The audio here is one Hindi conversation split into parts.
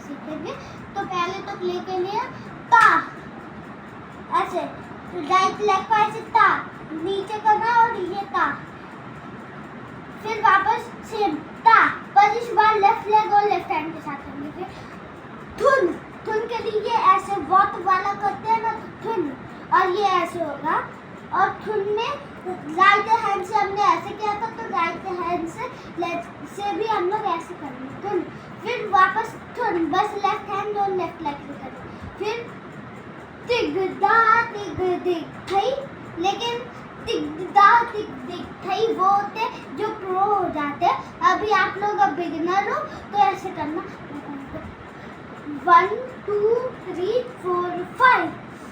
सीखेंगे। तो पहले तो प्ले के लिए ता ऐसे, राइट लेग को ऐसे ता नीचे करना और ये ता, फिर वापस सेम ता, पर इस बार लेफ्ट लेग और लेफ्ट हैंड के साथ करेंगे। फिर धुन, धुन के लिए ऐसे वॉट वाला करते हैं ना, तो धुन, और ये ऐसे होगा। और धुन में राइट हैंड से हमने ऐसे किया था, तो राइट हैंड से भी हम लोग ऐसे करेंगे धुन। फिर वापस धुन, बस लेफ्ट हैंड और लेफ्ट लेग से करेंगे। फिर तिगदा तिग दिग थई, लेकिन तिगदा तिग दिग थई वो होते जो प्रो हो जाते हैं। अभी आप लोग अब बिगिनर हो तो ऐसे करना 1 2 3 4 5,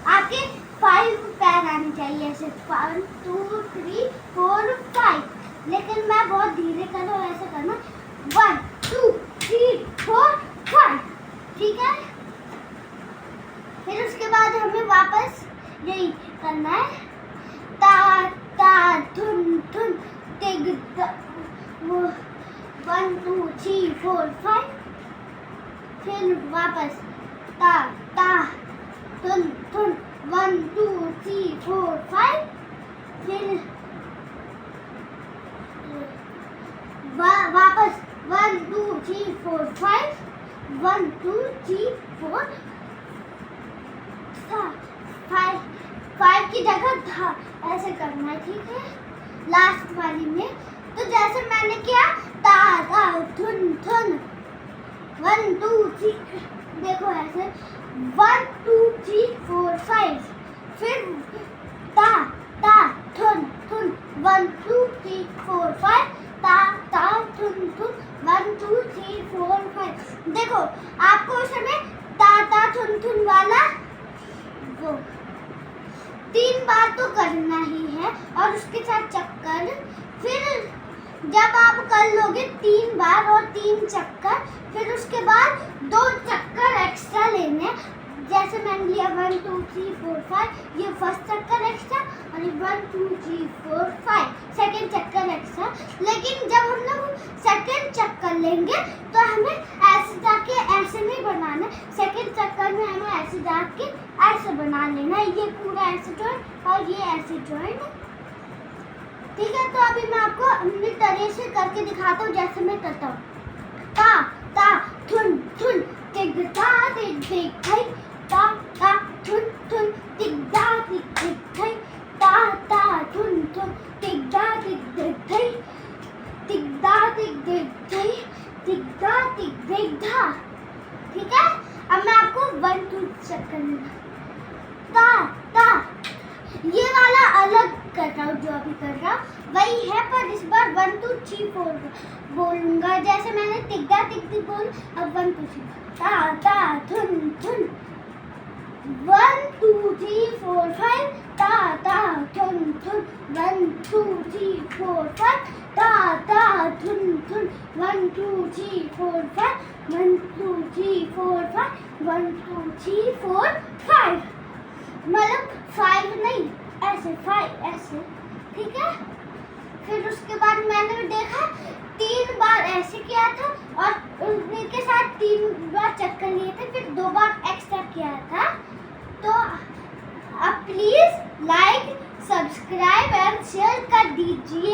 आपके 5 पैर आने चाहिए ऐसे 1 2 3 4 5, लेकिन मैं बहुत धीरे कर रहा हूँ, ऐसे करना 1 2 3 4 5, ठीक है। फिर उसके बाद हमें वापस यही करना है ता ता धुन धुन तिग 1 2 3 4 5, फिर वापस ता ता धुन धुन 1 2 3 4 5, फिर वापस 1 2 3 4 5, 1 2 3 4 5 की जगह ऐसे करना है, ठीक है। लास्ट वाली में तो जैसे मैंने किया ता ता धुन धुन 1 2 3, देखो ऐसे 1 2 3 4 5, फिर ता ता धुन धुन 1 2 3 4 5, ता ता धुन धुन 1 2 3 4 5। देखो आपको उस समय ता ता धुन धुन वाला वो 3 बार तो करना ही है, और उसके साथ चक्कर। फिर जब आप कर लोगे 3 बार और 3 चक्कर, फिर उसके बाद 2 चक्कर एक्स्ट्रा लेने, जैसे मैंने लिया 1 2 3 4 5, ये फर्स्ट चक्कर एक्स्ट्रा, और 1 2 3 4 5 सेकेंड चक्कर एक्स्ट्रा। लेकिन जब हम लोग सेकेंड चक्कर लेंगे तो हमें ऐसे जाके ऐसे नहीं बनाना, सेकेंड चक्कर में हमें ऐसे जाके ऐसे बना लेना, ये पूरा ऐसे जॉइंट और ये ऐसे जॉइंट, ठीक है। तो अभी मैं आपको अपनी तरह से करके दिखाता हूँ, जैसे मैं करता हूँ ता ता धुन धुन तिग ता तिग दिग थई, ता ता धुन धुन तिग दा तिग दिग थई, ता ता धुन धुन तिग दा तिग दिग थई, तिग दा तिग दिग थई, तिग दा तिग दिग धा, ठीक है। अब मैं आपको 1 2 चक्कर में ता ता, ये वाला अलग कर रहा हूँ, जो अभी कर रहा वही है, पर इस बार 1 2 3 4 बोलूंगा। जैसे मैंने तिगदा तिग दिग बोल, अब 1 2 3 ता ता धुन धुन 1 2 3 4 5, ता ता धुन धुन 1 2 3 4 5, ता ता धुन धुन 1 2 3 4 5, 1 2 3 4 5, 1 2 3 4 5, मतलब 5 नहीं ऐसे 5 ऐसे, ठीक है। फिर उसके बाद मैंने देखा 3 बार ऐसे किया था, और उनके साथ 3 बार चक्कर लिए थे, फिर 2 बार एक्स्ट्रा किया था। तो अब please like subscribe and share कर दीजिए।